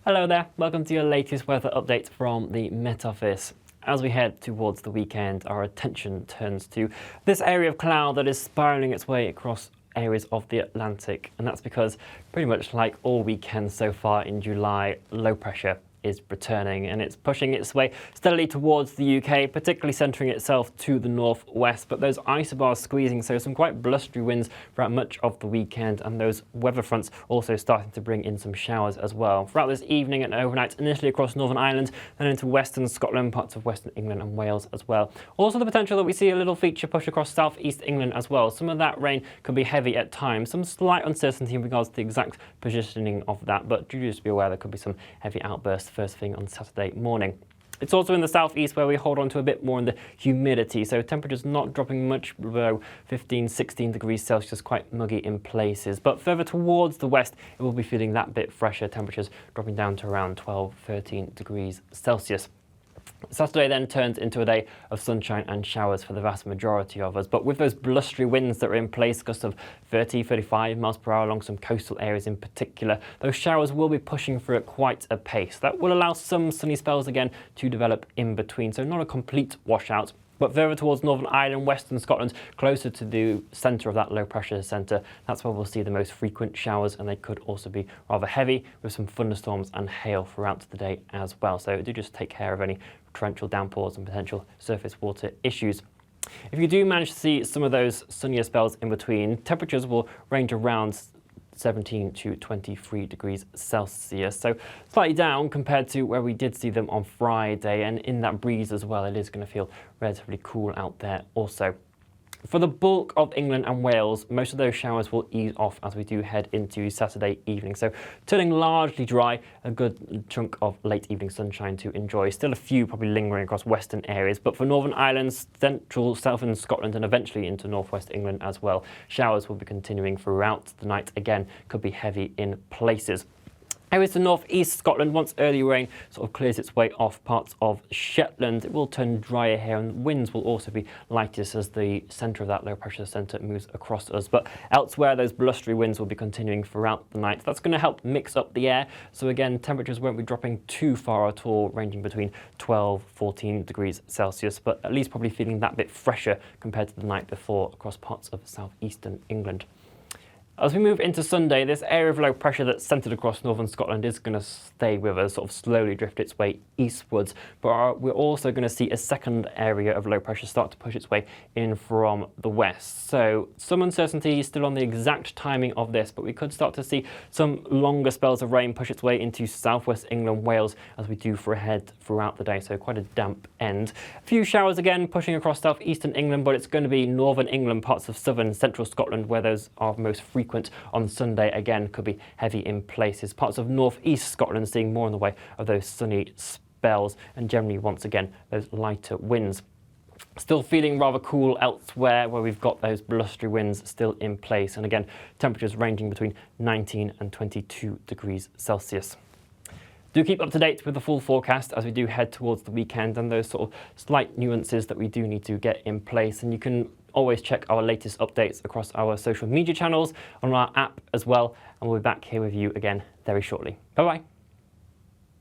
Hello there, welcome to your latest weather update from the Met Office. As we head towards the weekend, our attention turns to this area of cloud that is spiralling its way across areas of the Atlantic. And that's because pretty much like all weekends so far in July, low pressure is returning and it's pushing its way steadily towards the UK, particularly centering itself to the northwest. But those isobars squeezing, so some quite blustery winds throughout much of the weekend, and those weather fronts also starting to bring in some showers as well throughout this evening and overnight, initially across Northern Ireland, then into western Scotland, parts of western England and Wales as well. Also the potential that we see a little feature push across southeast England as well. Some of that rain could be heavy at times, some slight uncertainty in regards to the exact positioning of that, but do just be aware there could be some heavy outbursts first thing on Saturday morning. It's also in the southeast where we hold on to a bit more in the humidity, so temperatures not dropping much below 15-16 degrees Celsius, quite muggy in places. But further towards the west, it will be feeling that bit fresher, temperatures dropping down to around 12-13 degrees Celsius. Saturday then turns into a day of sunshine and showers for the vast majority of us, but with those blustery winds that are in place, gusts of 30-35 miles per hour along some coastal areas in particular, those showers will be pushing through at quite a pace. That will allow some sunny spells again to develop in between, so not a complete washout. But further towards Northern Ireland, western Scotland, closer to the centre of that low pressure centre, that's where we'll see the most frequent showers, and they could also be rather heavy with some thunderstorms and hail throughout the day as well. So do just take care of any torrential downpours and potential surface water issues. If you do manage to see some of those sunnier spells in between, temperatures will range around 17 to 23 degrees Celsius, so slightly down compared to where we did see them on Friday, and in that breeze as well, it is going to feel relatively cool out there also. For the bulk of England and Wales, most of those showers will ease off as we do head into Saturday evening. So turning largely dry, a good chunk of late evening sunshine to enjoy. Still a few probably lingering across western areas, but for Northern Ireland, central, southern Scotland and eventually into northwest England as well, showers will be continuing throughout the night. Again, could be heavy in places. Areas to northeast Scotland, once early rain sort of clears its way off parts of Shetland, it will turn drier here, and winds will also be lightest as the centre of that low pressure centre moves across us. But elsewhere, those blustery winds will be continuing throughout the night. That's going to help mix up the air. So again, temperatures won't be dropping too far at all, ranging between 12-14 degrees Celsius, but at least probably feeling that bit fresher compared to the night before across parts of southeastern England. As we move into Sunday, this area of low pressure that's centred across northern Scotland is going to stay with us, sort of slowly drift its way eastwards. But we're also going to see a second area of low pressure start to push its way in from the west. So some uncertainty still on the exact timing of this, but we could start to see some longer spells of rain push its way into southwest England, Wales, as we do ahead throughout the day. So quite a damp end. A few showers again pushing across southeastern England, but it's going to be northern England, parts of southern central Scotland where those are most frequent on Sunday. Again, could be heavy in places. Parts of northeast Scotland seeing more in the way of those sunny spells, and generally once again those lighter winds. Still feeling rather cool elsewhere where we've got those blustery winds still in place, and again temperatures ranging between 19 and 22 degrees Celsius. Do keep up to date with the full forecast as we do head towards the weekend, and those sort of slight nuances that we do need to get in place. And you can always check our latest updates across our social media channels, on our app as well, and we'll be back here with you again very shortly. Bye bye.